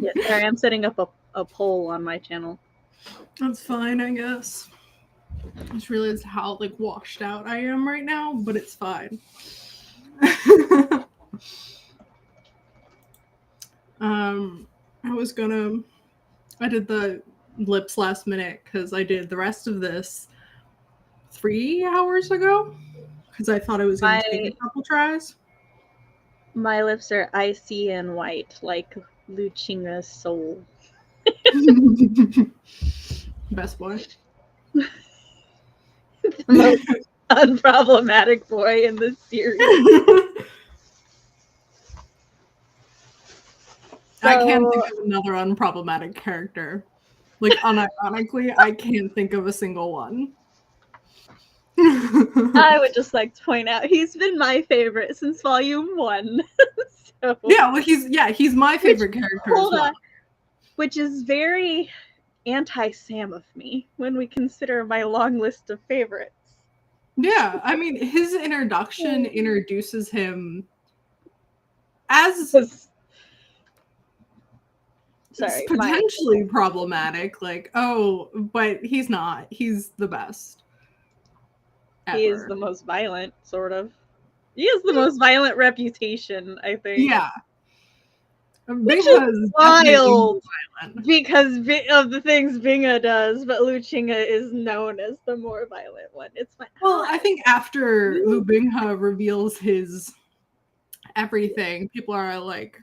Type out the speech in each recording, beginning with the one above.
Yeah, sorry, I'm setting up a poll on my channel. That's fine, I guess. I just realized how like washed out I am right now, but it's fine. I did the lips last minute because I did the rest of this 3 hours ago because I thought it was going to take a couple tries. My lips are icy and white, like Lu Chinga's soul. Best boy. The most unproblematic boy in this series. I can't think of another unproblematic character. Like, unironically, I can't think of a single one. I would just like to point out he's been my favorite since volume 1. So, yeah, well, he's my favorite character as well. Which is very anti-Sam of me when we consider my long list of favorites. Yeah, I mean, his introduction introduces him as potentially problematic. Like, oh, but he's not. He's the best. Ever. He is the most violent, sort of. He has the most violent reputation, I think. Yeah. Which is wild because of the things Binga does, but Lu Chinga is known as the more violent one. It's fine. Well, I think after Lu Binghe reveals his everything, people are like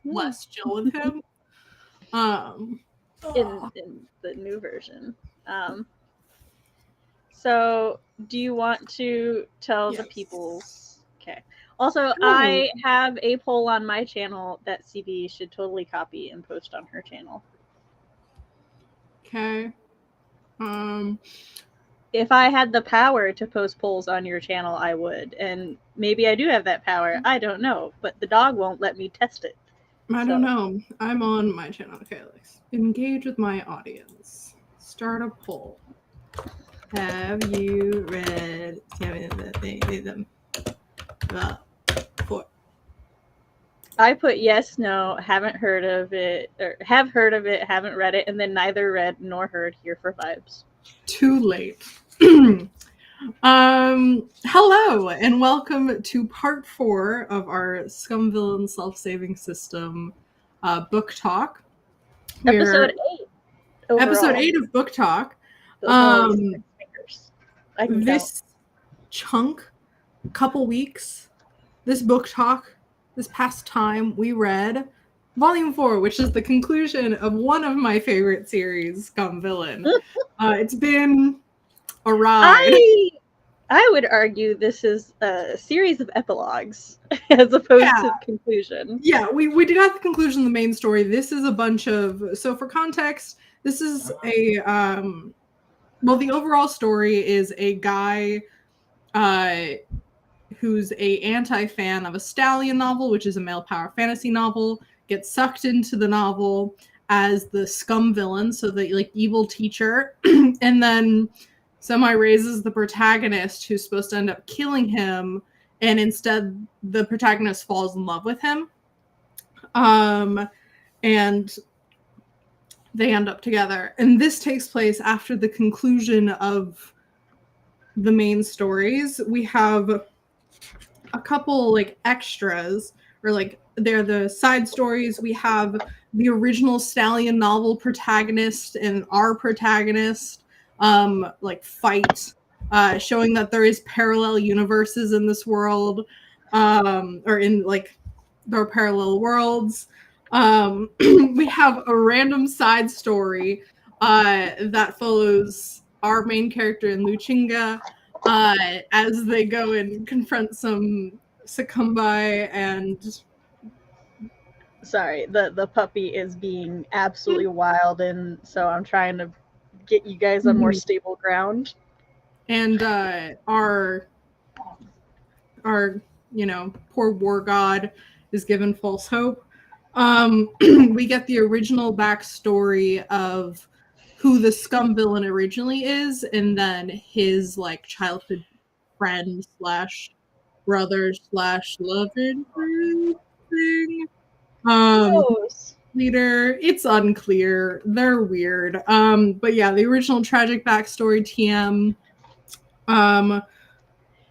less chill with him. In the new version. So, do you want to tell the people? Okay. Also, I have a poll on my channel that CB should totally copy and post on her channel. Okay. If I had the power to post polls on your channel, I would. And maybe I do have that power. I don't know. But the dog won't let me test it. I don't know. I'm on my channel. Okay, Alex. Engage with my audience. Start a poll. Have you read them? I put yes, no, haven't heard of it, or have heard of it, haven't read it, and then neither read nor heard Here for Vibes. Too late. Hello and welcome to part 4 of our Scum Villain Self-saving System book talk. Episode 8. Overall. Episode 8 of book talk. This chunk, couple weeks, this book talk, this past time, we read Volume 4, which is the conclusion of one of my favorite series, Scum Villain. It's been a ride. I would argue this is a series of epilogues as opposed to conclusion. Yeah, we did have the conclusion of the main story. This is a bunch of... So for context, this is a... well, the overall story is a guy who's a anti-fan of a Stallion novel, which is a male power fantasy novel, gets sucked into the novel as the scum villain, so the like evil teacher, and then Semi raises the protagonist who's supposed to end up killing him, and instead the protagonist falls in love with him. And they end up together. And this takes place after the conclusion of the main stories. We have a couple like extras, or like they're the side stories. We have the original Stallion novel protagonist and our protagonist like fight, showing that there is parallel universes in this world, or in like there are parallel worlds. We have a random side story that follows our main character in Lu Chinga as they go and confront some succumbi and... Sorry, the puppy is being absolutely wild, and so I'm trying to get you guys on more stable ground. And our you know, poor war god is given false hope. We get the original backstory of who the scum villain originally is, and then his like childhood friend / brother / love interest thing. knows? Leader, it's unclear. They're weird. But yeah, the original tragic backstory TM.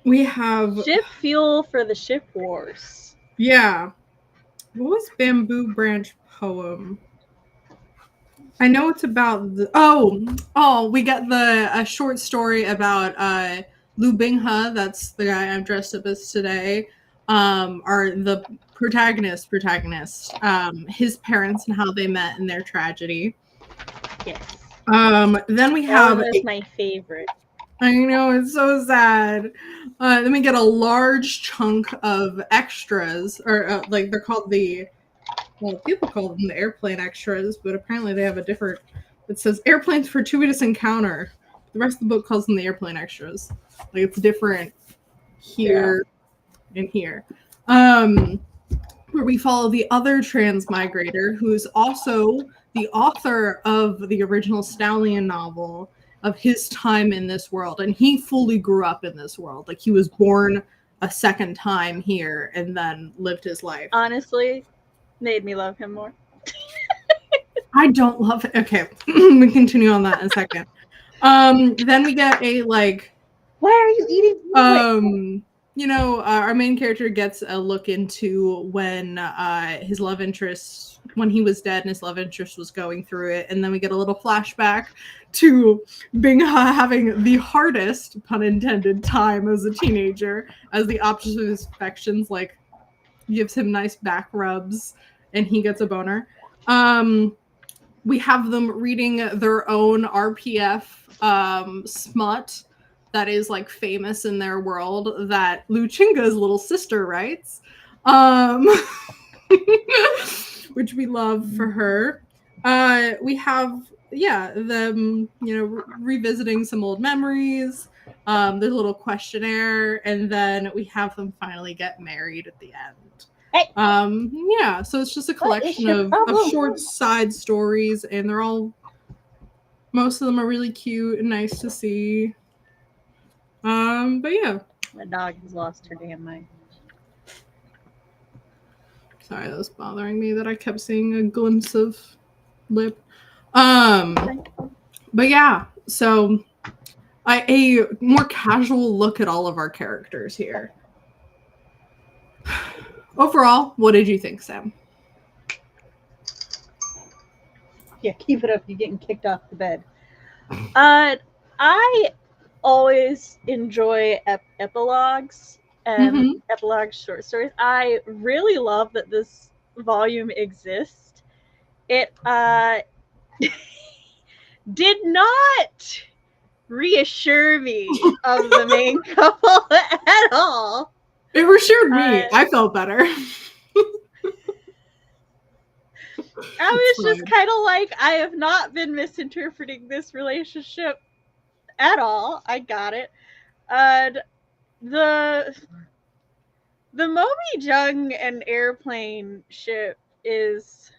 We have Ship fuel for the ship wars. Yeah. What was Bamboo Branch poem? I know it's about we get a short story about Lu Binghe, that's the guy I'm dressed up as today, are the protagonist, his parents and how they met and their tragedy. Yes. Then we have that was my favorite. I know, it's so sad. Then we get a large chunk of extras, or like they're called people call them the airplane extras, but apparently they have a different. It says airplanes fortuitous encounter. The rest of the book calls them the airplane extras. Like it's different here and here. Where we follow the other transmigrator, who's also the author of the original Stallion novel of his time in this world, and he fully grew up in this world. Like he was born a second time here and then lived his life. Honestly, made me love him more. I don't love it. Okay, we continue on that in a second. Then we get a like. Why are you eating? Our main character gets a look into when his love interest, when he was dead and his love interest was going through it, and then we get a little flashback to Binghe having the hardest, pun intended, time as a teenager, as the object of his affections like gives him nice back rubs and he gets a boner. We have them reading their own RPF smut that is like famous in their world that Lu Chinga's little sister writes, which we love for her. We have them revisiting some old memories. There's a little questionnaire, and then we have them finally get married at the end. Hey. So it's just a collection of short side stories, and most of them are really cute and nice to see. But yeah. My dog has lost her damn mind. Sorry, that was bothering me that I kept seeing a glimpse of lip. But yeah, so a more casual look at all of our characters here. Overall, what did you think, Sam? Yeah, keep it up. You're getting kicked off the bed. I always enjoy epilogues and epilogue short stories. I really love that this volume exists. It did not reassure me of the main couple at all. It reassured me. I felt better. I was just kind of like, I have not been misinterpreting this relationship at all. I got it. The Mo Xiang and airplane ship is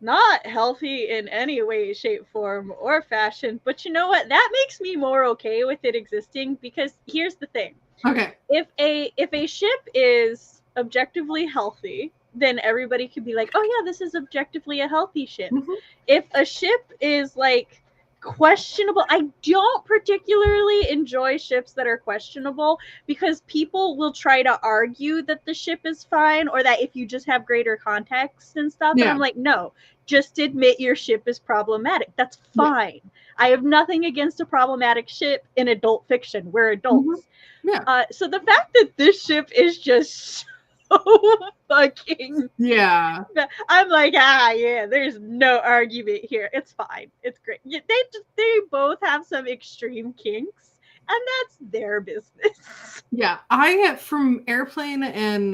not healthy in any way, shape, form, or fashion. But you know what? That makes me more okay with it existing, because here's the thing. Okay. If a ship is objectively healthy, then everybody could be like, oh yeah, this is objectively a healthy ship. If a ship is like questionable, I don't particularly enjoy ships that are questionable, because people will try to argue that the ship is fine, or that if you just have greater context and stuff. And I'm like, no, just admit your ship is problematic. That's fine. I have nothing against a problematic ship in adult fiction. We're adults. So the fact that this ship is just so fucking I'm like, there's no argument here. It's fine. It's great. They both have some extreme kinks, and that's their business. Yeah, I get from airplane and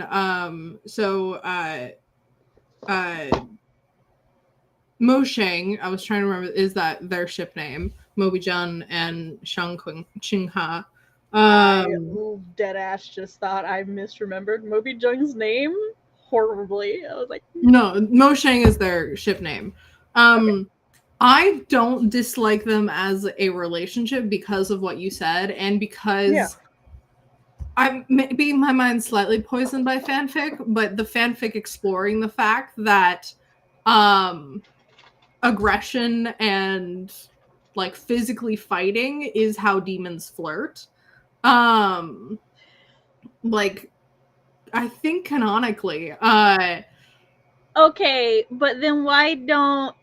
Mo Xiang, I was trying to remember, is that their ship name? Mo Xiang and Qingha. I dead ass just thought I misremembered Mo Xiang's name horribly. I was like, no, Mo Xiang is their ship name. I don't dislike them as a relationship because of what you said, and because maybe my mind's slightly poisoned by fanfic, but the fanfic exploring the fact that aggression and like physically fighting is how demons flirt. Like I think canonically, okay, but then why don't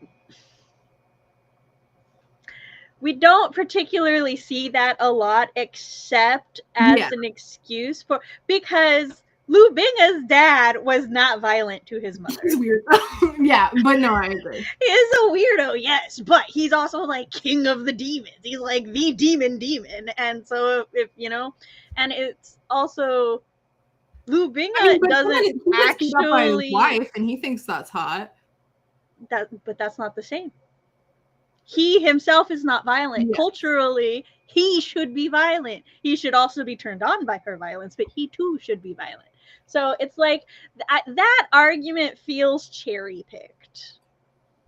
we don't particularly see that a lot, except as an excuse for, because Lu Binga's dad was not violent to his mother. He's weird. Yeah, but no, I agree. He is a weirdo, yes, but he's also like king of the demons. He's like the demon, and so if you know, and it's also Lu Binga doesn't actually by his wife, and he thinks that's hot. But that's not the same. He himself is not violent. Yes. Culturally, he should be violent. He should also be turned on by her violence, but he too should be violent. So it's like that argument feels cherry-picked.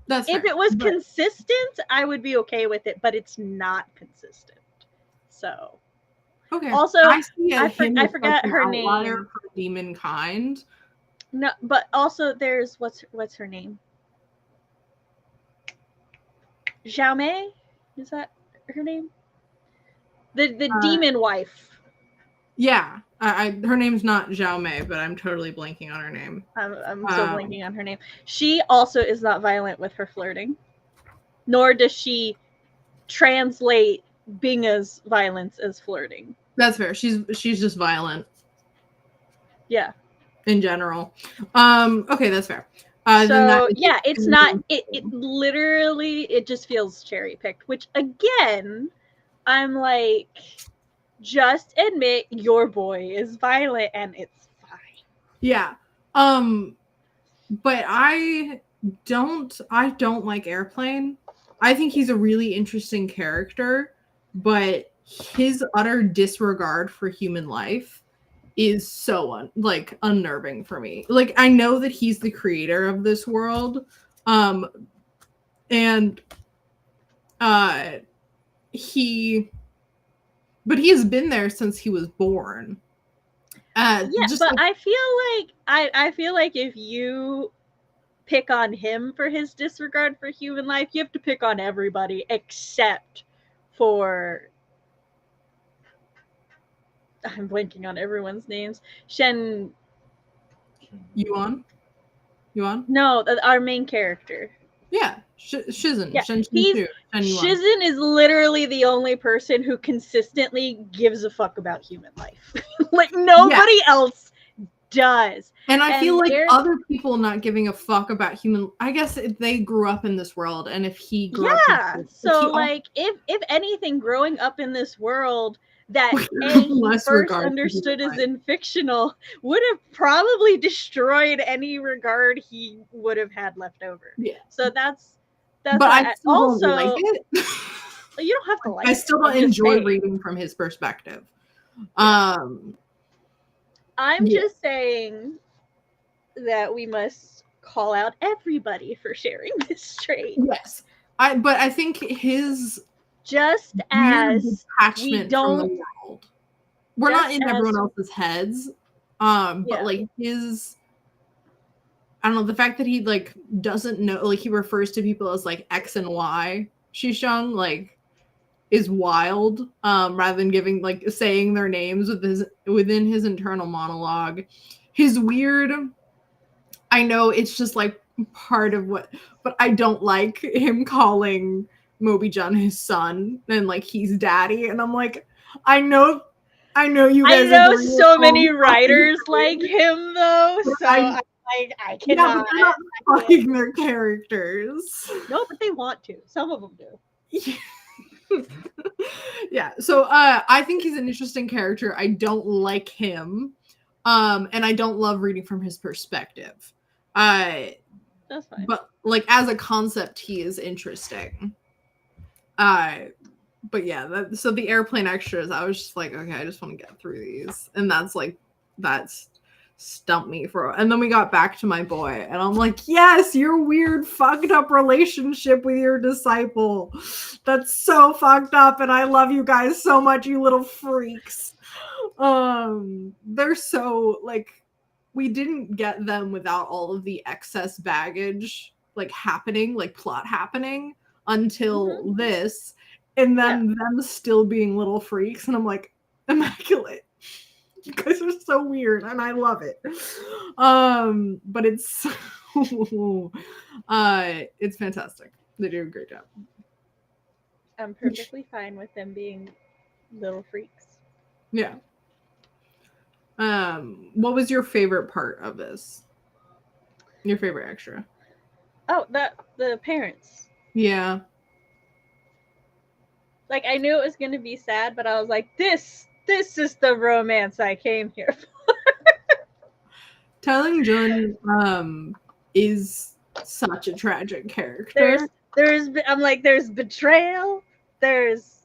That's if fair, it was consistent, I would be okay with it, but it's not consistent. So okay. Also, I forgot her name. For demon kind. No, but also there's what's her name? Xiao Mei? Is that her name? The demon wife. Yeah, her name's not Xiao Mei, but I'm totally blanking on her name. I'm still blanking on her name. She also is not violent with her flirting, nor does she translate Binga's violence as flirting. That's fair. She's just violent. Yeah. In general. Okay, that's fair. So yeah, it's not. It literally it just feels cherry picked. Which again, I'm like, just admit your boy is violent and it's fine. Yeah. But I don't like Airplane. I think he's a really interesting character, but his utter disregard for human life is so unnerving for me. Like, I know that he's the creator of this world, and he has been there since he was born. Yeah, but I feel like if you pick on him for his disregard for human life, you have to pick on everybody except for, I'm blanking on everyone's names. Shen Yuan? No, our main character. Yeah, Shizen. Yeah. Shizen is literally the only person who consistently gives a fuck about human life. Like, nobody else does. And I feel like other people not giving a fuck about human, I guess they grew up in this world, and if he grew up in this world, so like if anything, growing up in this world that he first understood as in fictional would have probably destroyed any regard he would have had left over. Yeah. So that's but I still also don't like it. You don't have to like it. I still don't enjoy reading from his perspective. I'm just saying that we must call out everybody for sharing this trait. Yes. But I think his just as we don't from the world. We're not in everyone else's heads. But like his, I don't know, the fact that he like doesn't know, like he refers to people as like X and Y Shisheng, like is wild. Rather than giving like saying their names within his internal monologue. His weird, I know it's just like part of what, but I don't like him calling Mobi-Jun his son and like he's daddy, and I'm like, I know you guys. I know so many writers like him though, so I cannot. Yeah, but they're not fucking their characters. No, but they want to. Some of them do. Yeah. So I think he's an interesting character. I don't like him, and I don't love reading from his perspective. That's fine. But like as a concept, he is interesting. But yeah, so the airplane extras, I was just like, okay, I just want to get through these, and that's stumped me for. And then we got back to my boy, and I'm like, yes, your weird fucked up relationship with your disciple, that's so fucked up, and I love you guys so much, you little freaks. They're so like, we didn't get them without all of the excess baggage like happening, like plot happening until this, and then them still being little freaks, and I'm like, immaculate. You guys are so weird, and I love it. But it's it's fantastic. They do a great job. I'm perfectly fine with them being little freaks. Yeah. What was your favorite part of this? Your favorite extra? Oh, the parents. Yeah. Like, I knew it was going to be sad, but I was like, this is the romance I came here for. Telling Jun is such a tragic character. I'm like, there's betrayal, there's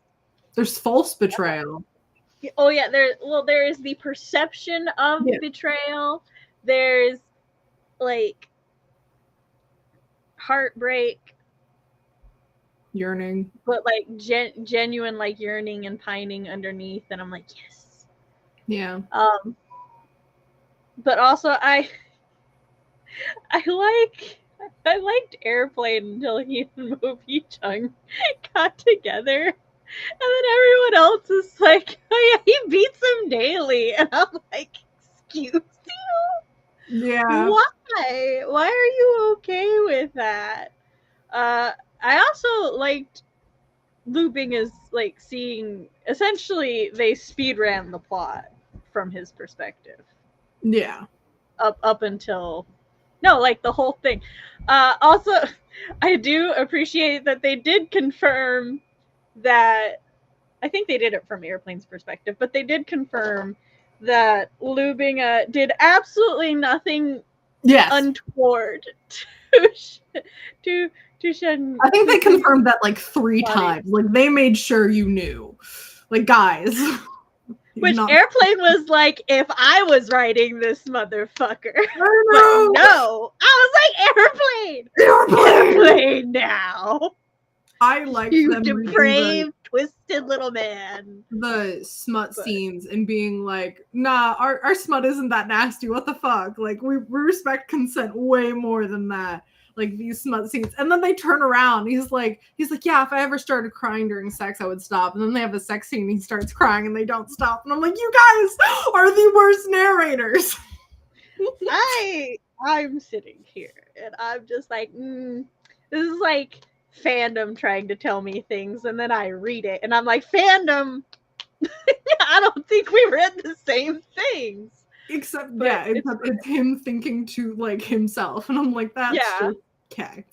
false betrayal. Oh yeah, there is the perception of betrayal. There's like heartbreak, yearning, but like genuine like yearning and pining underneath, and I'm like, yes. Yeah. But also I liked Airplane until he and Mo Xiang got together. And then everyone else is like, oh yeah, he beats him daily. And I'm like, excuse you? Yeah. Why? Why are you okay with that? I also liked looping as like seeing, essentially they speed ran the plot from his perspective. Yeah. Up until, no, like the whole thing. Also, I do appreciate that they did confirm that, I think they did it from Airplane's perspective, but they did confirm that Lu Bing did absolutely nothing untoward to Shen. I think they confirmed that like 3 times. Like they made sure you knew. Like, guys. Which Airplane was like, if I was writing this motherfucker. I know. But no. I was like, Airplane now. I like you depraved, twisted little man. The smut scenes and being like, nah, our smut isn't that nasty. What the fuck? Like, we respect consent way more than that. Like, these smut scenes. And then they turn around. He's like, yeah, if I ever started crying during sex, I would stop. And then they have a sex scene and he starts crying and they don't stop. And I'm like, you guys are the worst narrators. I'm sitting here and I'm just like, this is like fandom trying to tell me things, and then I read it and I'm like, fandom, I don't think we read the same things. Except it's him thinking to like himself, and I'm like, that's just okay.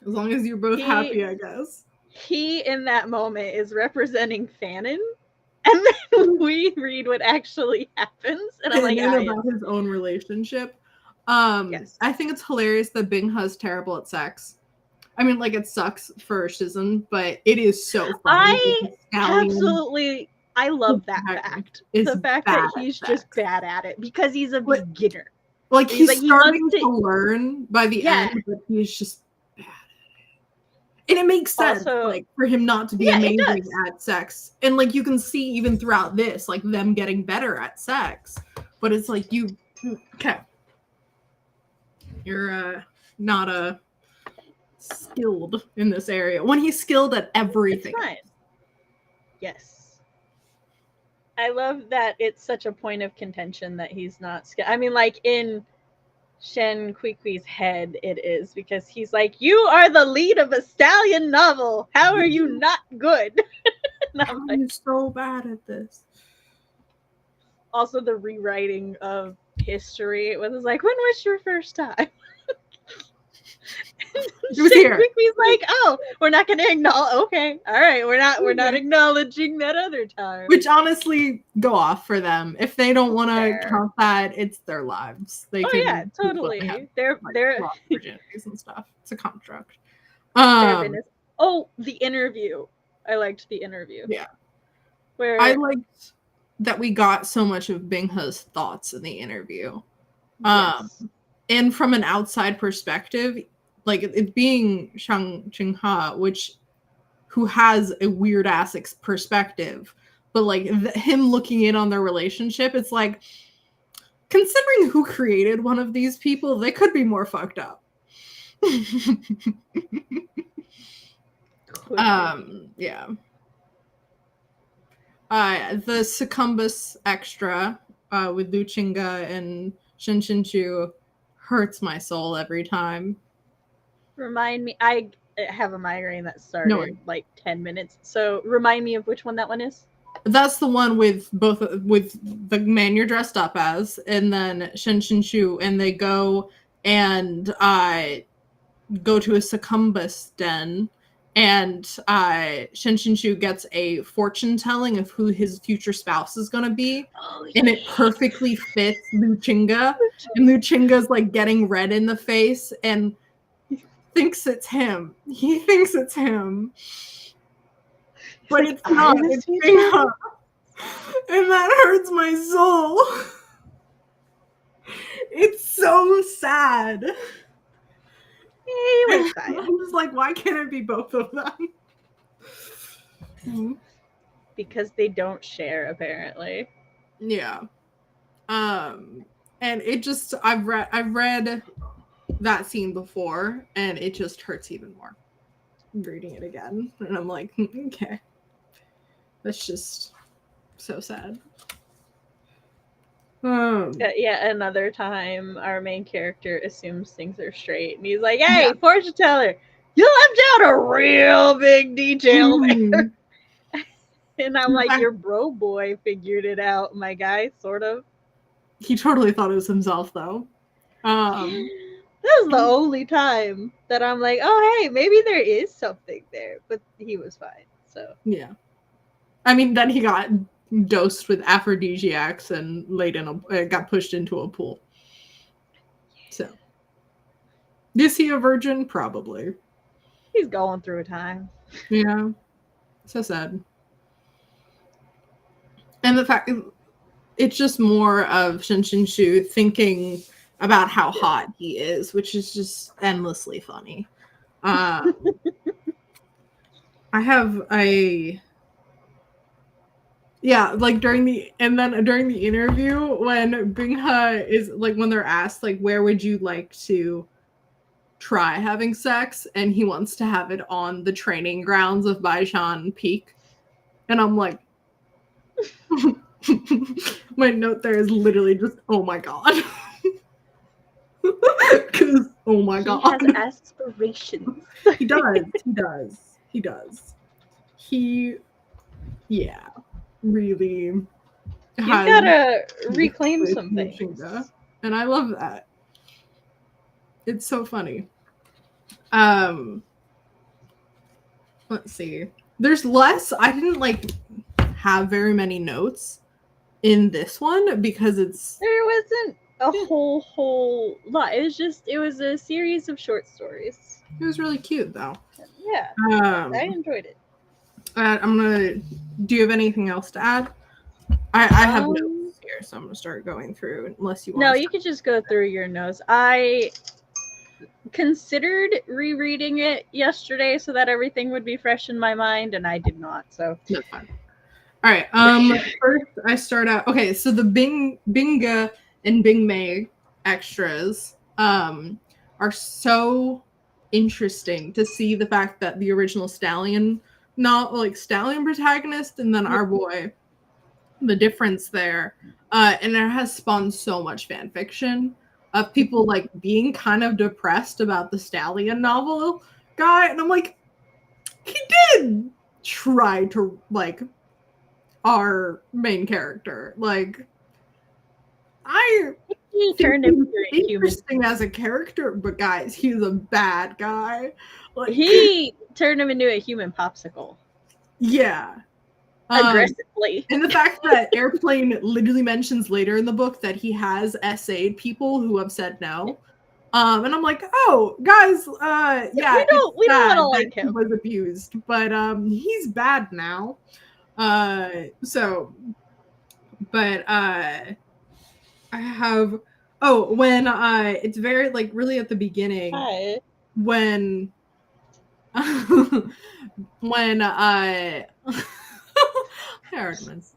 As long as you're both happy, I guess. He in that moment is representing Fanon, and then we read what actually happens, and I'm like, about his own relationship. I think it's hilarious that Bingha's terrible at sex. I mean, like, it sucks for Shizen, but it is so funny. I love that fact. The fact that he's just bad at it because he's a beginner. Like, he's starting to learn by the end, but he's just bad at it. And it makes sense, also, like, for him not to be amazing at sex. And, like, you can see even throughout this, like, them getting better at sex. But it's like, you're not skilled in this area. When he's skilled at everything. Yes. I love that it's such a point of contention that he's not skilled. I mean, like, in Shen Kui's head, it is, because he's like, you are the lead of a stallion novel. How are you not good? I'm like, so bad at this. Also, the rewriting of history. It was like, when was your first time? He's like, oh, we're not going to acknowledge. Okay, all right, we're not acknowledging that other time. Which, honestly, go off for them. If they don't want to count that, it's their lives. They can totally. Have, they're virginities and stuff. It's a construct. The interview. I liked the interview. Yeah, where I liked that we got so much of Bingha's thoughts in the interview. Yes. And from an outside perspective, like, it being Shang Qingha, who has a weird ass perspective, but like him looking in on their relationship, it's like, considering who created one of these people, they could be more fucked up. Yeah. The Succumbus extra with Lu Qingge and Shen Chu hurts my soul every time. Remind me, I have a migraine that started like 10 minutes. So remind me of which one that one is. That's the one with the man you're dressed up as, and then Shen Chu, and they go and go to a Succumbus den, and Shen Chu gets a fortune telling of who his future spouse is gonna be, and it perfectly fits Lu Qingge, and Lu Qingge's like getting red in the face and thinks it's him. He thinks it's him. But it's not. It's Binghe. And that hurts my soul. It's so sad. I'm just like, why can't it be both of them? Because they don't share, apparently. Yeah. And it just, I've read that scene before, and it just hurts even more reading it again. And I'm like, okay. That's just so sad. Yeah, another time our main character assumes things are straight, and he's like, "Hey, fortune teller, you left out a real big detail there." And I'm like, "Your bro boy figured it out, my guy, sort of." He totally thought it was himself, though. That was the only time that I'm like, "Oh, hey, maybe there is something there," but he was fine. So yeah. I mean, then he got dosed with aphrodisiacs and got pushed into a pool. So, is he a virgin? Probably. He's going through a time. Yeah, so sad. And the fact it's just more of Shen Chu thinking about how hot he is, which is just endlessly funny. I have a. Yeah, like during the interview when Binghe is like, when they're asked like, where would you like to try having sex, and he wants to have it on the training grounds of Baishan Peak, and I'm like, my note there is literally just, oh my god, because oh my god, he has aspirations. He does. Yeah. Really, you gotta reclaim some things, and I love that. It's so funny. Let's see. There's less. I didn't like have very many notes in this one because there wasn't a whole lot. It was a series of short stories. It was really cute though. Yeah, I enjoyed it. Do you have anything else to add? I have notes here, so I'm gonna start going through. Unless you want. No, you could just go through your notes. I considered rereading it yesterday so that everything would be fresh in my mind, and I did not. So that's fine. All right. First, I start out. Okay, so the Binghe and Bingmei extras are so interesting to see the fact that the original Stallion protagonist and then our boy, the difference there, and it has spawned so much fan fiction of people like being kind of depressed about the Stallion novel guy, and I'm like, he did try to like our main character, like he turned him into interesting as a character, but guys, he's a bad guy. Like, he turned him into a human popsicle. Yeah. Aggressively. And the fact that Airplane literally mentions later in the book that he has essayed people who have said no. And I'm like, oh, guys, yeah. We don't want to like him. He was abused, but he's bad now. I have when it's very like really at the beginning. Hi. When arguments.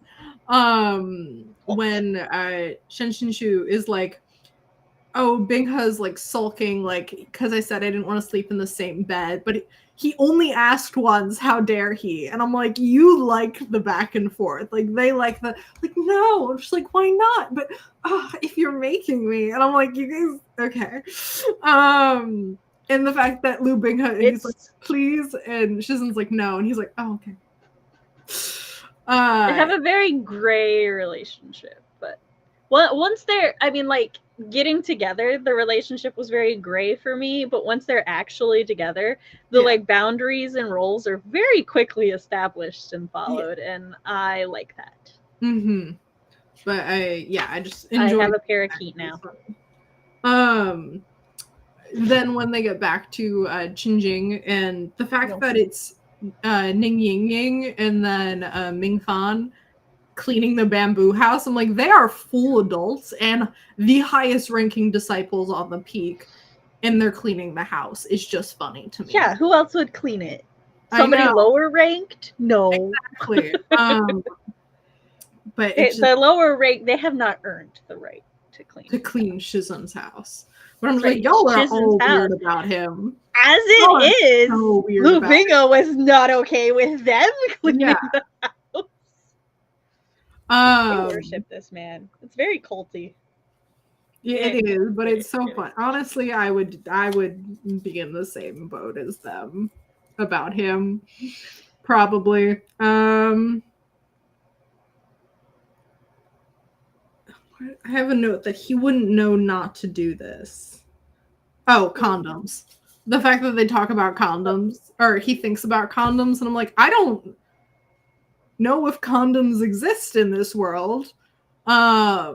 When Shen Shu is like, oh, Bingha's like sulking, like, because I said I didn't want to sleep in the same bed, but he only asked once, how dare he? And I'm like, you like the back and forth. Like, they like the, like, no. I'm just like, why not? But if you're making me. And I'm like, you guys, okay. And the fact that Lu Bingha, he's like, please. And Shizen's like, no. And he's like, oh, okay. They have a very gray relationship. But once they're, I mean, like, getting together, the relationship was very gray for me, but once they're actually together, the like boundaries and roles are very quickly established and followed, and I like that. But I just enjoy. I have a parakeet now. Then when they get back to Qinjing, and the fact that it's Ning Ying Ying and then Ming Fan cleaning the bamboo house, I'm like, they are full adults and the highest ranking disciples on the peak, and they're cleaning the house. It's just funny to me. Yeah, who else would clean it? Somebody lower ranked? No. Exactly. But the lower rank, they have not earned the right to clean Shizen's house. But I'm like, y'all are all weird about him. As it is, so Lu Bingha was not okay with them cleaning the house. I worship this man. It's very culty. Yeah, it is, but it's so fun. Honestly, I would be in the same boat as them about him. Probably. I have a note that he wouldn't know not to do this. Oh, condoms. The fact that they talk about condoms, or he thinks about condoms, and I'm like, I don't know if condoms exist in this world. I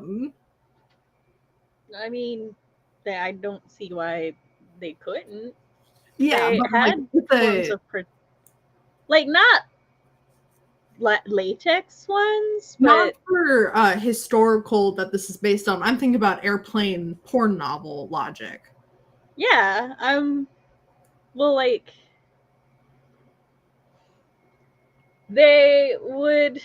mean, I don't see why they couldn't. Yeah, they but had forms of like not latex ones, but not for historical that this is based on. I'm thinking about airplane porn novel logic. Yeah, well, like, they would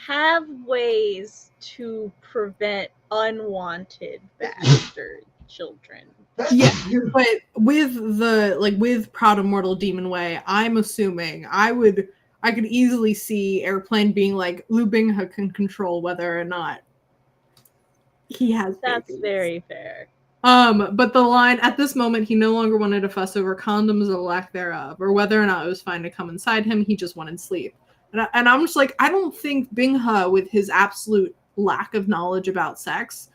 have ways to prevent unwanted bastard children. Yeah, but with Proud Immortal Demon Way, I'm assuming I could easily see Airplane being like, Lu Bingha can control whether or not he has That's babies. very fair. But the line, at this moment, he no longer wanted to fuss over condoms or lack thereof, or whether or not it was fine to come inside him. He just wanted sleep. And I'm just like, I don't think Bingha, with his absolute lack of knowledge about sex,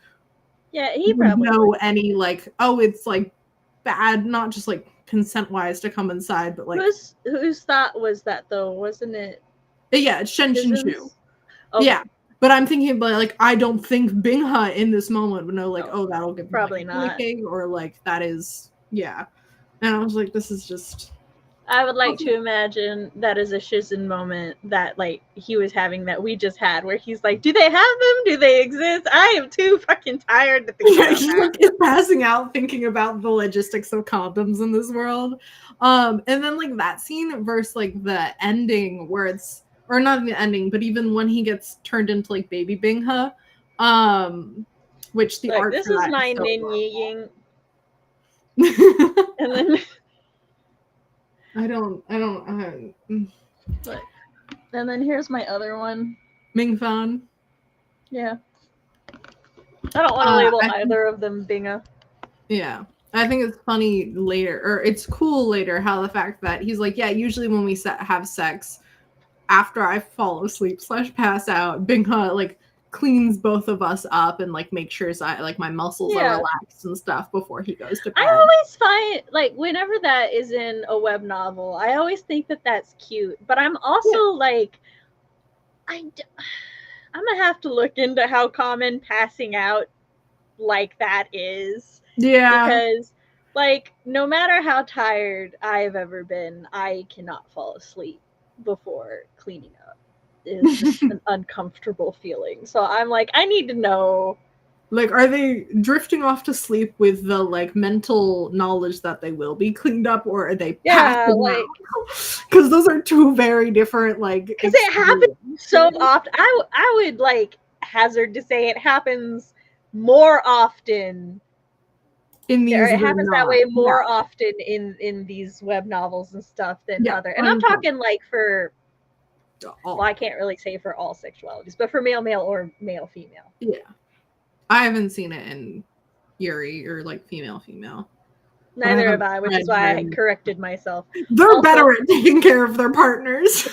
he probably know any, like, oh, it's like bad, not just like consent-wise to come inside, but like whose thought was that though? Wasn't it? Yeah, it's Shen Shu. Okay. Yeah. But I'm thinking about, like, I don't think Bingha in this moment would know, like, oh, that'll give probably me, like, not, or like that is, yeah. And I was like, this is just. I would like to imagine that is a Shizen moment that, like, he was having that we just had, where he's like, do they have them? Do they exist? I am too fucking tired to think about that. He's passing out thinking about the logistics of condoms in this world. And then, like, that scene versus, like, the ending where it's, or not the ending, but even when he gets turned into, like, baby Bingha, which the art this for is that my is so Nin horrible. Ying. And then I don't. But, and then here's my other one. Ming Fan. Yeah. I don't want to label either of them Bingha. Yeah. I think it's funny later, or it's cool later, how the fact that he's like, yeah, usually when we have sex, after I fall asleep / pass out, Bingha, like, cleans both of us up and, like, makes sure my muscles are relaxed and stuff before he goes to bed. I always find, like, whenever that is in a web novel, I always think that that's cute. But I'm also like, I'm gonna have to look into how common passing out like that is. Yeah. Because, like, no matter how tired I've ever been, I cannot fall asleep before cleaning up. It's just an uncomfortable feeling. So I'm like, I need to know Like, are they drifting off to sleep with the like mental knowledge that they will be cleaned up, or are they passing like, out? Because those are two very different like. Because it happens so often. I would like hazard to say it happens more often. In these, it happens that way more often in these web novels and stuff than other. And I'm talking like for. Well, I can't really say for all sexualities, but for male or male female. Yeah. I haven't seen it in Yuri or like female. Neither have I, which is why I corrected myself. They're also better at taking care of their partners.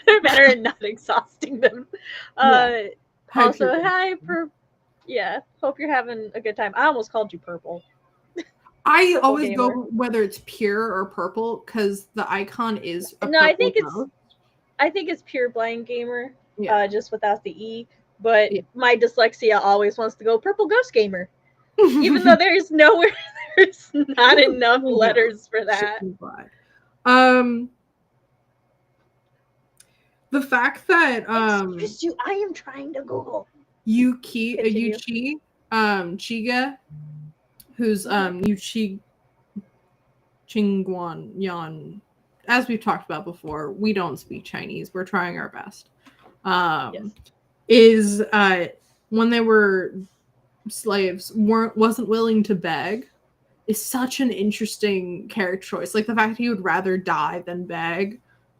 They're better at not exhausting them. Also, hi, hope you're having a good time. I almost called you Purple. I always go whether it's pure or purple because the icon is a I think it's pure blind gamer, just without the E. But my dyslexia always wants to go purple ghost gamer, even though there's nowhere, there's not enough letters for that. The fact that excuse you, I am trying to Google Yuchi Chiga, who's Yuchi Qingguan Yan. As we've talked about before, we don't speak Chinese. We're trying our best. Is when they were slaves wasn't willing to beg is such an interesting character choice. Like the fact he would rather die than beg.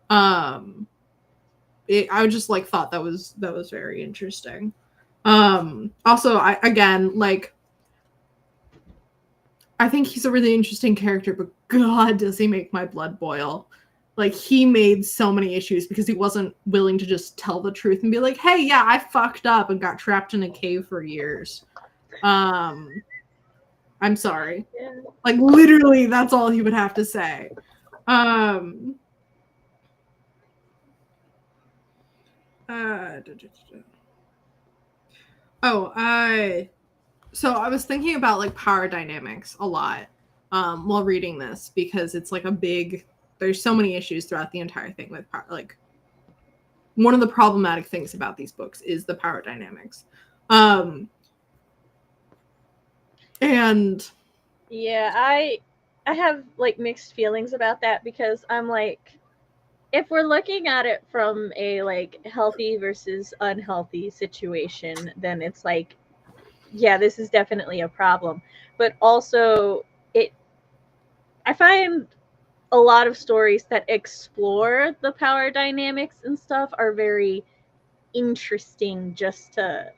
I just like thought that was very interesting. Also, I think he's a really interesting character, but God, does he make my blood boil. Like, he made so many issues because he wasn't willing to just tell the truth and be like, hey, yeah, I fucked up and got trapped in a cave for years. I'm sorry. Yeah. Like, literally, that's all he would have to say. So I was thinking about like power dynamics a lot while reading this because it's like there's so many issues throughout the entire thing with power. Like one of the problematic things about these books is the power dynamics. And yeah, I have like mixed feelings about that because I'm like, if we're looking at it from a like healthy versus unhealthy situation, then it's like, yeah, this is definitely a problem. But also I find a lot of stories that explore the power dynamics and stuff are very interesting just to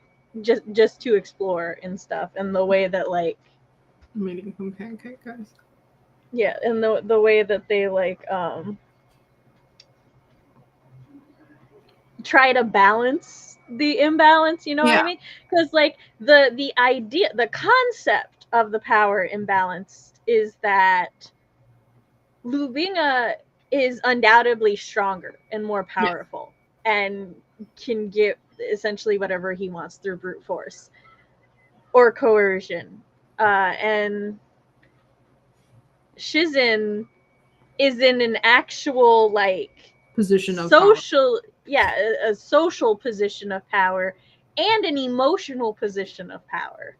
explore and stuff, and the way that like I'm eating some pancake, guys. Yeah, and the way that they like try to balance the imbalance, you know what I mean? Because like the idea, the concept of the power imbalance is that Lu Binga is undoubtedly stronger and more powerful and can get essentially whatever he wants through brute force or coercion. And Shizin is in an actual like position of social power. A social position of power and an emotional position of power,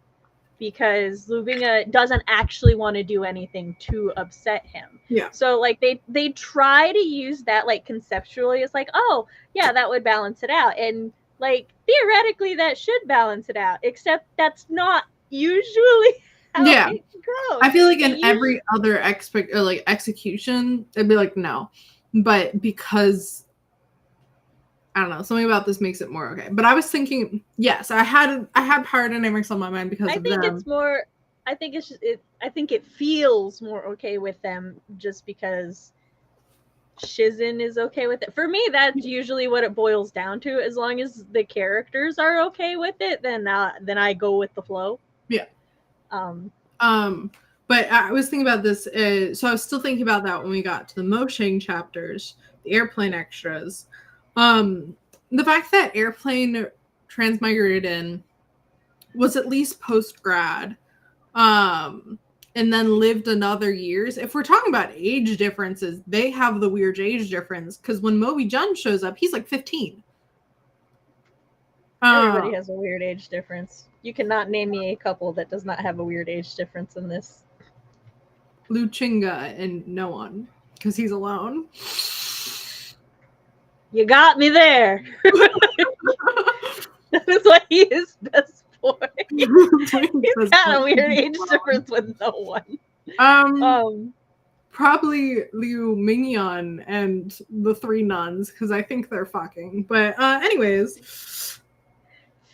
because Lu Binga doesn't actually want to do anything to upset him. Yeah. So like they try to use that like conceptually. It's like, oh yeah, that would balance it out, and like theoretically that should balance it out, except that's not usually how it goes. I feel like in every other execution, it'd be like no, but because I don't know, something about this makes it more okay. But I was thinking, yes, I had power dynamics on my mind because of them. It's more. I think it's just I think it feels more okay with them just because Shizin is okay with it. For me, that's usually what it boils down to. As long as the characters are okay with it, then I go with the flow. Yeah. But I was thinking about this. So I was still thinking about that when we got to the Mo Xiang chapters, the airplane extras. The fact that Airplane transmigrated in was at least post-grad, and then lived another years. If we're talking about age differences, they have the weird age difference, because when Moby Jun shows up, he's like 15. Everybody has a weird age difference. You cannot name me a couple that does not have a weird age difference in this. Lu Chinga and no one, because he's alone. You got me there. That is what he is best for. He's got a weird age difference with no one. Probably Liu Mingyan and the three nuns, because I think they're fucking. But anyways.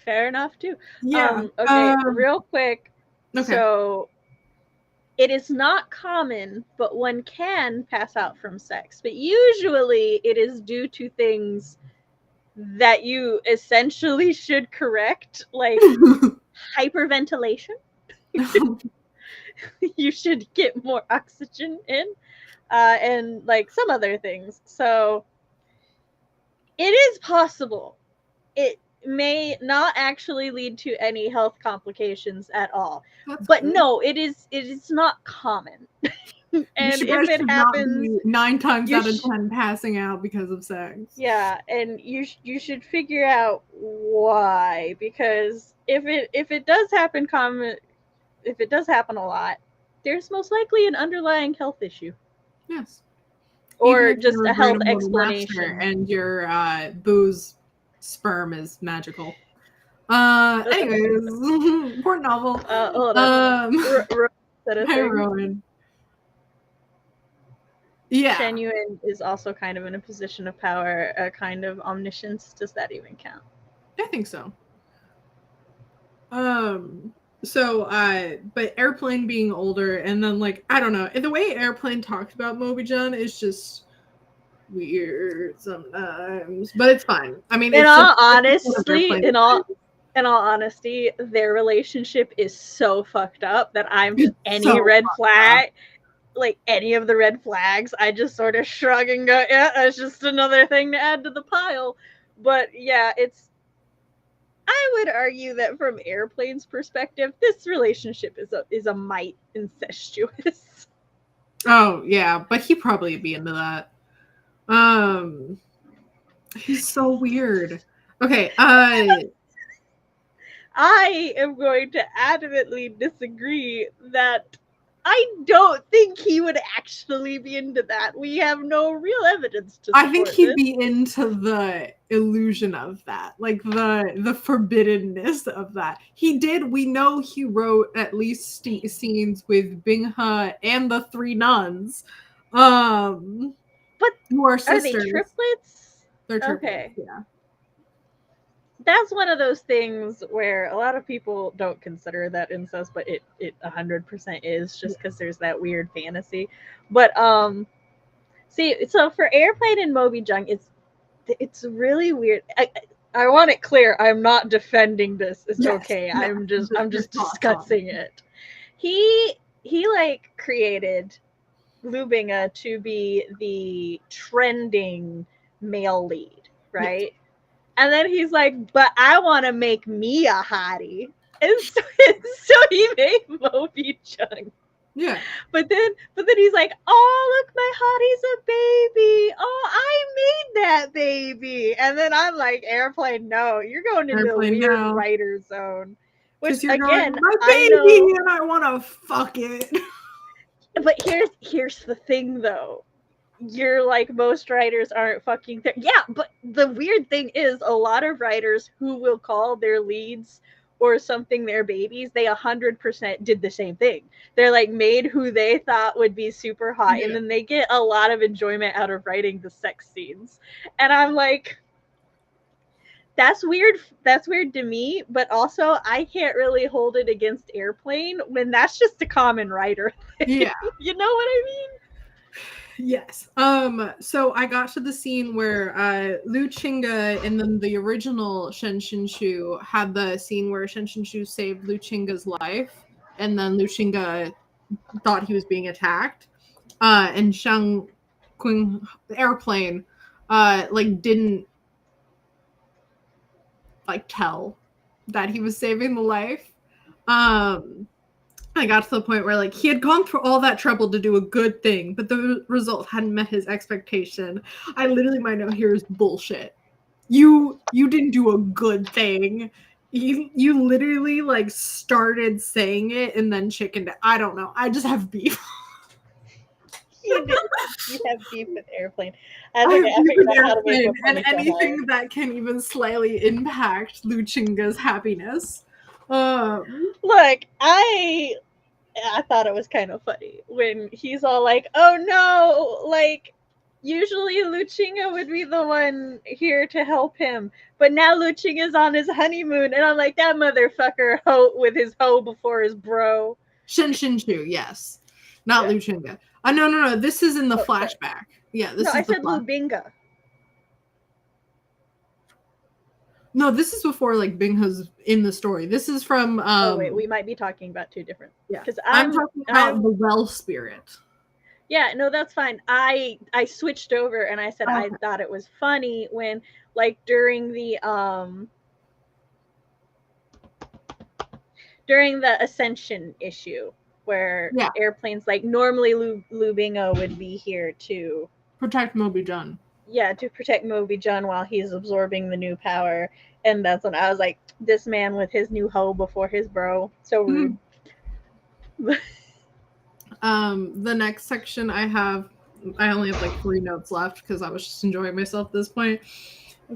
Fair enough, too. Yeah. Okay, real quick. Okay. So, it is not common, but one can pass out from sex. But usually it is due to things that you essentially should correct, like hyperventilation. You should get more oxygen in, and like some other things. So it is possible. It may not actually lead to any health complications at all. But good. No, it is not common. And if it happens, 9 times out of 10 passing out because of sex. Yeah, and you should figure out why, because if it does happen if it does happen a lot, there's most likely an underlying health issue. Yes. Or just a health explanation. And your booze sperm is magical. Anyways, important novel. Hold on. Hi, Rowan. Yeah. Shen Yuan is also kind of in a position of power, a kind of omniscience. Does that even count? I think so. But Airplane being older, and then, like, I don't know, the way Airplane talked about Mobi-Jun is just weird sometimes, but it's fine. I mean, in all honesty, their relationship is so fucked up that I'm just like any of the red flags, I just sort of shrug and go, yeah, that's just another thing to add to the pile. But yeah, I would argue that from Airplane's perspective, this relationship is a mite incestuous. Oh yeah, but he'd probably be into that. He's so weird. Okay, I am going to adamantly disagree that I don't think he would actually be into that. We have no real evidence to support I think he'd be into the illusion of that, like the forbiddenness of that. We know he wrote at least scenes with Binghe and the three nuns. But more sisters. Are they triplets? They're triplets, okay. Yeah. That's one of those things where a lot of people don't consider that incest, but it 100% is, just because there's that weird fantasy. But see, so for Airplane and Mobi-Jun, it's really weird. I want it clear, I'm not defending this. It's okay. Yeah. I'm just discussing it. He like created Lu Binghe to be the trending male lead, right? Yes. And then he's like, but I want to make me a hottie. And so he made Mobi-Jun. Yeah. But then he's like, oh, look, my hottie's a baby. Oh, I made that baby. And then I'm like, Airplane, no, you're going into a weird writer zone. Which, again, going, my baby, and I want to fuck it. But here's the thing, though. You're like, most writers aren't fucking there. Yeah, but the weird thing is, a lot of writers who will call their leads or something their babies, they 100% did the same thing. They're like made who they thought would be super hot, and then they get a lot of enjoyment out of writing the sex scenes. And I'm like, that's weird. That's weird to me, but also I can't really hold it against Airplane when that's just a common writer thing. Yeah. You know what I mean? Yes. So I got to the scene where Lu Chinga and then the original Shen Shinshu had the scene where Shen Shinshu saved Lu Chinga's life, and then Lu Chinga thought he was being attacked. And Xiang Qing, the Airplane, didn't tell that he was saving the life. I got to the point where he had gone through all that trouble to do a good thing, but the result hadn't met his expectation. My note here is bullshit. you didn't do a good thing. You literally like started saying it and then chickened out. I don't know. I just have beef. You have beef with Airplane. I have beef figured with out how to make Airplane, my and ponytail anything higher. that can even slightly impact Luchinga's happiness. Look, I thought it was kind of funny when he's all like, "Oh no!" Like, usually Luchinga would be the one here to help him, but now Luchinga's on his honeymoon, and I'm like, that motherfucker with his hoe before his bro. Shinshu, yes, not Yeah. Luchinga. No. This is in the flashback. Sorry. Yeah, this is. I said Lubinga. No, this is before like Bingha's in the story. This is from. Oh wait, we might be talking about two different. Yeah, because I'm talking about the well spirit. Yeah, no, that's fine. I switched over and I said I thought it was funny when, like, during the Ascension issue where Airplane's like, normally Lubinga would be here to protect Moby Jun. Yeah, to protect Moby Jun while he's absorbing the new power. And that's when I was like, this man with his new hoe before his bro. So rude. The next section I only have like 3 notes left because I was just enjoying myself at this point.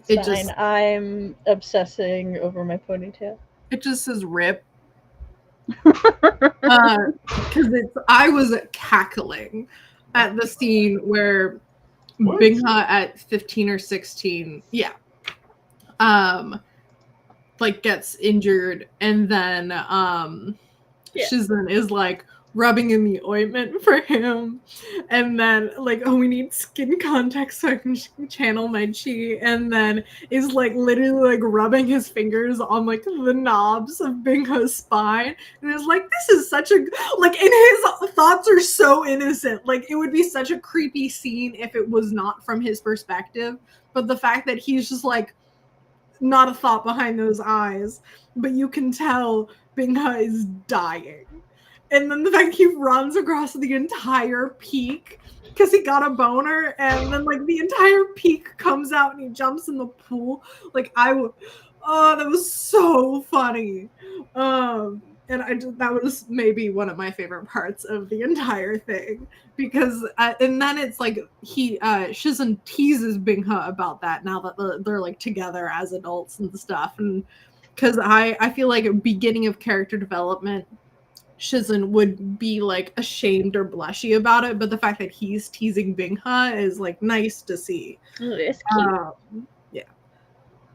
It's fine. I'm obsessing over my ponytail. It just says rip. Because I was cackling at the scene where Bingha at 15 or 16, like gets injured, and then Shizun is like rubbing in the ointment for him, and then like, oh, we need skin contact so I can channel my chi, and then is like literally like rubbing his fingers on like the knobs of Bingha's spine, and it's like, this is such a like, and his thoughts are so innocent. Like, it would be such a creepy scene if it was not from his perspective, but the fact that he's just like not a thought behind those eyes, but you can tell Bingha is dying. And then the fact he runs across the entire peak because he got a boner, and then like the entire peak comes out and he jumps in the pool. Like, that was so funny. And that was maybe one of my favorite parts of the entire thing, because and then it's like Shizun teases Bingha about that now that they're like together as adults and stuff, and because I feel like at beginning of character development, Shizun would be like ashamed or blushy about it, but the fact that he's teasing Bingha is like nice to see. It's cute.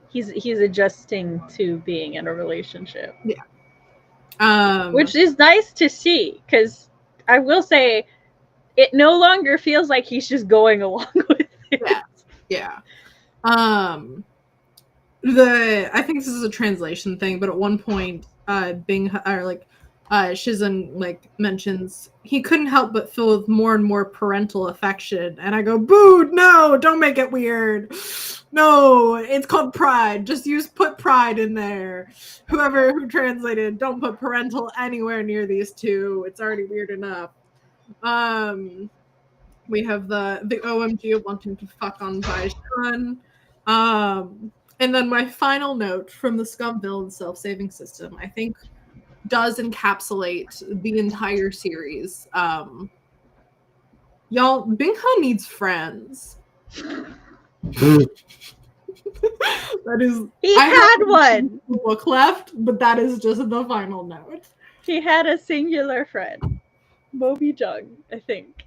He's adjusting to being in a relationship. Which is nice to see, because I will say it no longer feels like he's just going along with it. I think this is a translation thing, but at one point Bingha, or like Shizun like mentions he couldn't help but feel with more and more parental affection, and I go, boo, no, don't make it weird. No, it's called pride. Just put pride in there. Who translated, don't put parental anywhere near these two. It's already weird enough. We have the OMG of wanting to fuck on Bai Shun. And then my final note from the Scum Villain Self-saving System, I think, does encapsulate the entire series. Y'all, Bingha needs friends. That is, he had one book left, but that is just the final note. He had a singular friend, Moby Jung, I think.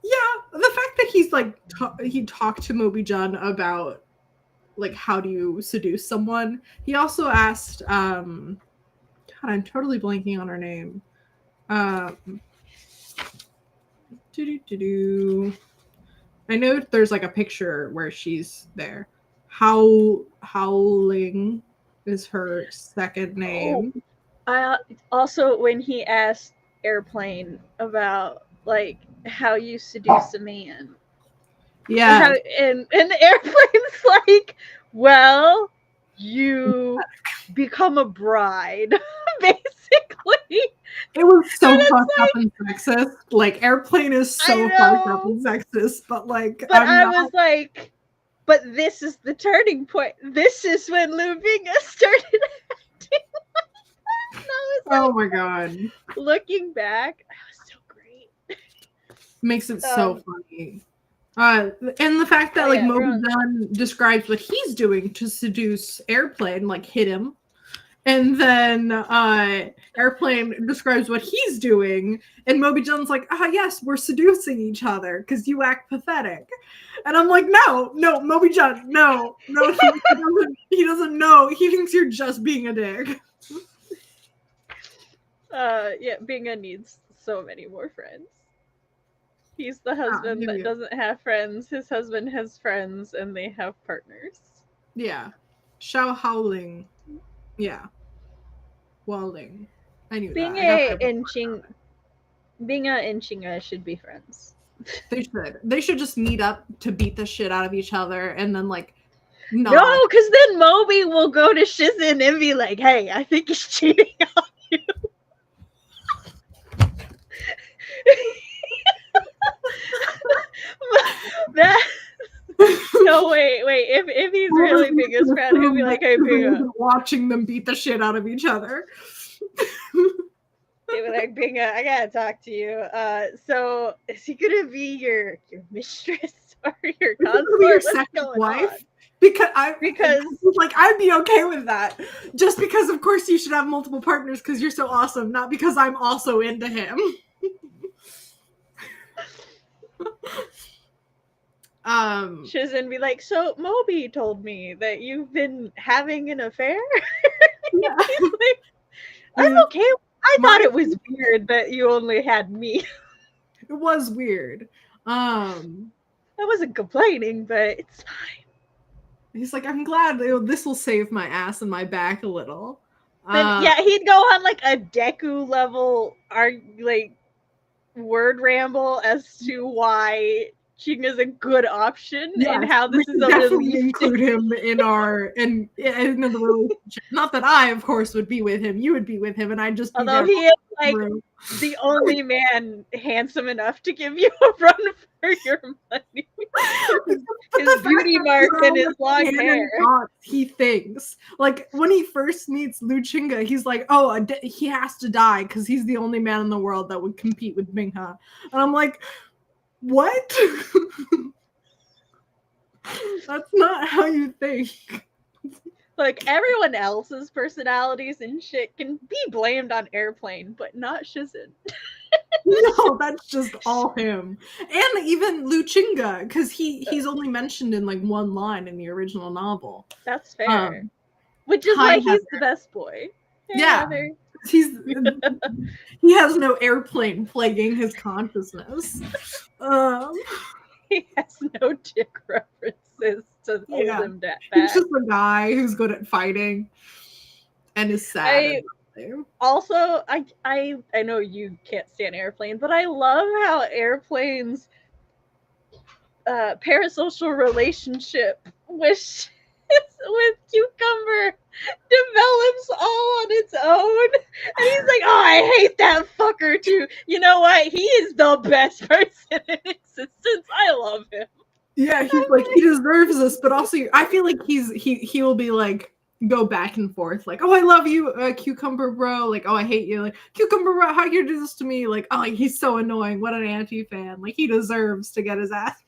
Yeah, the fact that he's like he talked to Moby Jun about like how do you seduce someone. He also asked God, I'm totally blanking on her name. I know there's like a picture where she's there. Howling is her second name. Also, when he asked Airplane about like how you seduce a man. Yeah. And the Airplane's like, well, you become a bride, basically. It was so fucked up and sexist. Like, Airplane is so fucked up and sexist, but like, but I was like, But this is the turning point. This is when Lu Binga started acting like that. And I was Oh my god. looking back, that was so great. Makes it so funny. And the fact that Mo Xiang describes what he's doing to seduce Airplane, like hit him. And then Airplane describes what he's doing, and Mo Xiang's like, yes, we're seducing each other because you act pathetic. And I'm like, no, Mo Xiang, no, he doesn't know. He thinks you're just being a dick. Yeah, Binga needs so many more friends. He's the husband that doesn't have friends. His husband has friends, and they have partners. Yeah. Xiao Haoling. Yeah. Welding. I knew Binga and Chinga should be friends. They should. They should just meet up to beat the shit out of each other, and then like. No, because then Moby will go to Shizin and be like, "Hey, I think he's cheating on you." No, wait. If he's really Binga's friend, he'll be like, "Hey, Binga," watching them beat the shit out of each other. They were like, "Binga, I gotta talk to you. So, is he gonna be your mistress or your consort? Your second wife?" Because like I'd be okay with that. Just because, of course, you should have multiple partners because you're so awesome, not because I'm also into him. Shizin be like, "So Moby told me that you've been having an affair." Yeah. Like, I'm okay. I thought it was weird that you only had me. It was weird. I wasn't complaining, but it's fine. He's like, I'm glad this will save my ass and my back a little. But yeah, he'd go on like a Deku level word ramble as to why Ching is a good option and how this is a definitely include him in the relationship. Not that I, of course, would be with him. You would be with him, and I'd just be although he is like the only man handsome enough to give you a run for your money. His beauty mark and his long hair. He thinks like when he first meets Lu Chinga, he's like, "Oh, he has to die because he's the only man in the world that would compete with Mingha," and I'm like, what? That's not how you think. Like, everyone else's personalities and shit can be blamed on Airplane, but not Shizin. No, that's just all him. And even Lu Chinga, because he's only mentioned in like one line in the original novel. That's fair. Which is why he's the best boy. Yeah. He has no Airplane plaguing his consciousness. He has no dick references to hold him back. He's just a guy who's good at fighting and is sad. Also, I know you can't stand Airplane, but I love how Airplane's parasocial relationship with Cucumber develops all on its own, and he's like, "Oh, I hate that fucker too. You know what? He is the best person in existence. I love him." Yeah, he's like, he deserves this, but also I feel like he will be like go back and forth, like, "Oh, I love you, Cucumber bro," like, "Oh, I hate you, like, Cucumber bro, how you do this to me?" Like, "Oh, he's so annoying. What an anti-fan. Like, he deserves to get his ass."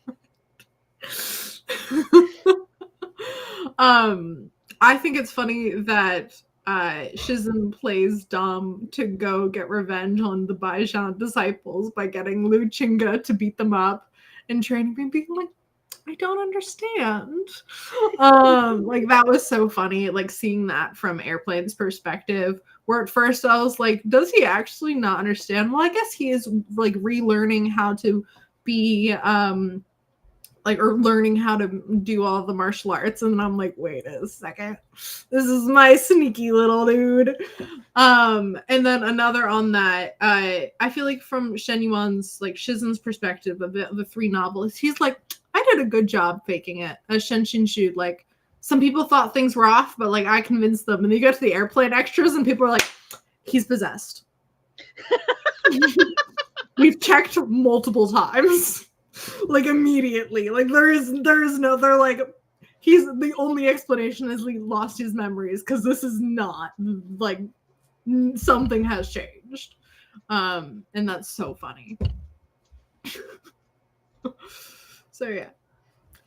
I think it's funny that Shizin plays dumb to go get revenge on the Baijian disciples by getting Lu Chinga to beat them up and training me, being like, "I don't understand." Like, that was so funny, like seeing that from Airplane's perspective, where at first I was like, does he actually not understand? Well, I guess he is like relearning how to be or learning how to do all the martial arts, and I'm like, wait a second, this is my sneaky little dude. And then another on that, I feel like from Shen Yuan's, like Shizin's perspective of the three novelists, he's like, I did a good job faking it. As Shen Qinshu, like, some people thought things were off, but like I convinced them, and then you go to the Airplane extras and people are like, he's possessed. We've checked multiple times. Like, immediately, like there is no, they're like, he's the only explanation is he lost his memories because this is not like something has changed. And that's so funny. So yeah.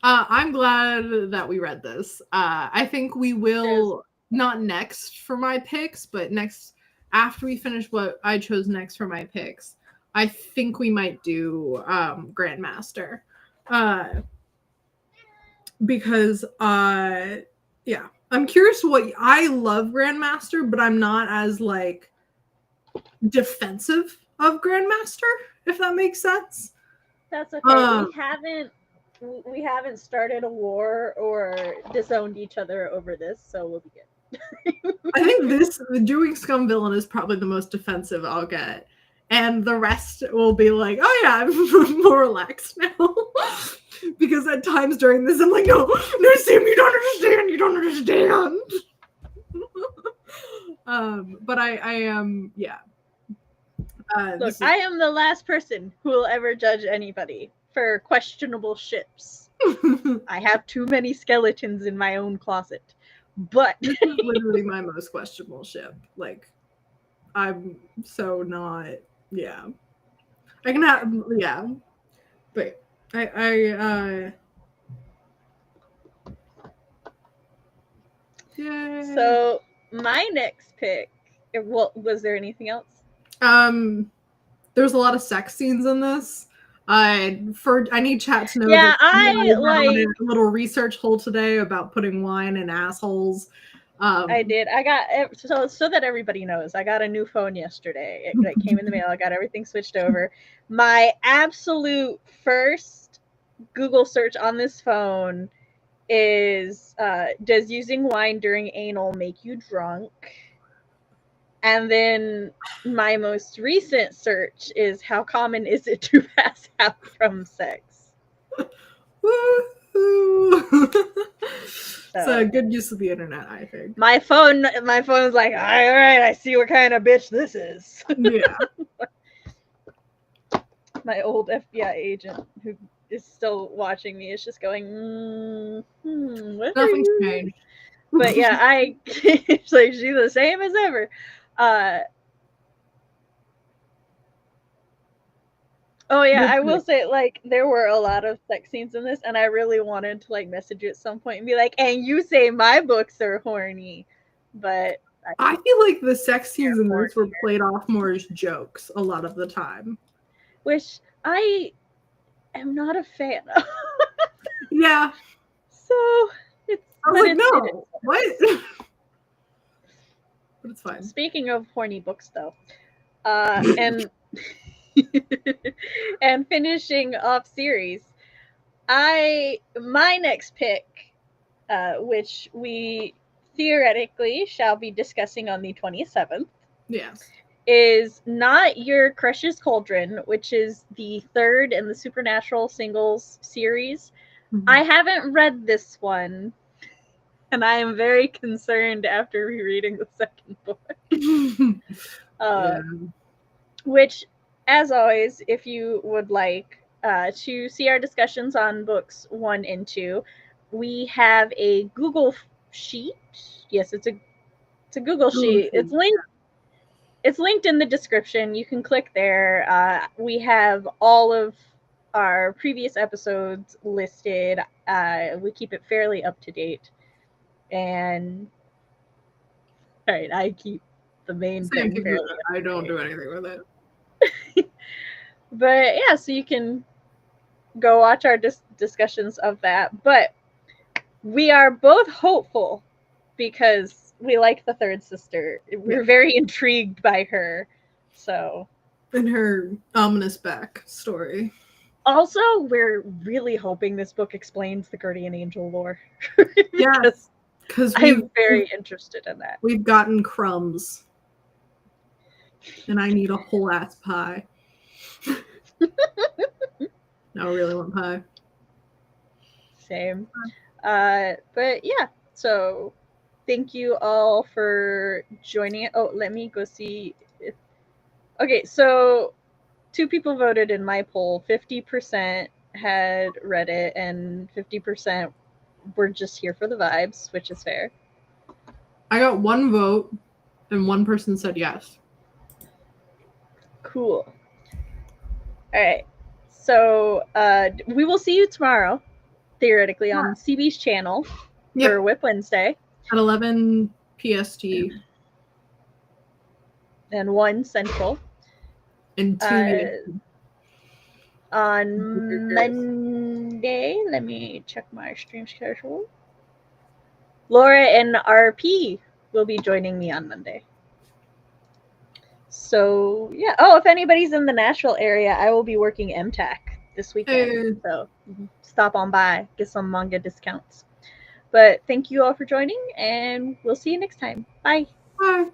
I'm glad that we read this. I think we will not next for my picks, but next after we finish what I chose next for my picks, I think we might do Grandmaster. Because yeah, I'm curious what I love Grandmaster, but I'm not as like defensive of Grandmaster, if that makes sense. That's okay. We haven't started a war or disowned each other over this, so we'll be good. I think doing Scum Villain is probably the most defensive I'll get. And the rest will be like, oh yeah, I'm more relaxed now. Because at times during this, I'm like, no, Sam, you don't understand. But I am, yeah. Look, I am the last person who will ever judge anybody for questionable ships. I have too many skeletons in my own closet. But this is literally my most questionable ship. Like, I'm so not, yeah. I can have, yeah. But yay. So my next pick, well, was there anything else? There's a lot of sex scenes in this. I need chat to know. Yeah, I like a little research hole today about putting wine in assholes. I did. I got so that everybody knows. I got a new phone yesterday. It came in the mail. I got everything switched over. My absolute first Google search on this phone is does using wine during anal make you drunk? And then my most recent search is how common is it to pass out from sex? It's a good use of the internet, I think. My phone's like, all right, I see what kind of bitch this is. Yeah. My old FBI agent who is still watching me is just going, nothing's changed. But yeah, it's like she's the same as ever. Oh yeah, I will say, like, there were a lot of sex scenes in this, and I really wanted to like message you at some point and be like, and you say my books are horny, but I feel like the sex scenes in this were played off more as jokes a lot of the time, which I am not a fan of. Yeah. So I was like, no, what? But it's fine. Speaking of horny books, though, and and finishing off series, my next pick, which we theoretically shall be discussing on the 27th, yes, is Not Your Crush's Cauldron, which is the third in the Supernatural singles series. Mm-hmm. I haven't read this one, and I am very concerned after rereading the second book. Which, as always, if you would like to see our discussions on books 1 and 2, we have a Google sheet. Yes, it's a Google sheet. It's linked in the description. You can click there. We have all of our previous episodes listed. We keep it fairly up to date. And all right, I keep the main thing fairly up to date. I don't do anything with it. But yeah, so you can go watch our discussions of that. But we are both hopeful because we like the third sister. We're very intrigued by her. So, and her ominous back story. Also, we're really hoping this book explains the Guardian Angel lore. Yeah, because I'm very interested in that. We've gotten crumbs, and I need a whole ass pie. I really want pie. Same. But yeah, so thank you all for joining. Oh, let me go see. Okay, so 2 people voted in my poll. 50% had read it, and 50% we're just here for the vibes, which is fair. I got 1 vote, and 1 person said yes. Cool. All right. So we will see you tomorrow, theoretically, on CB's channel for Whip Wednesday. At 11 PST. And 1 Central. And 2 on Monday, let me check my stream schedule. Laura and RP will be joining me on Monday. So yeah. Oh, if anybody's in the Nashville area, I will be working MTAC this weekend. So stop on by, get some manga discounts. But thank you all for joining, and we'll see you next time. Bye. Bye.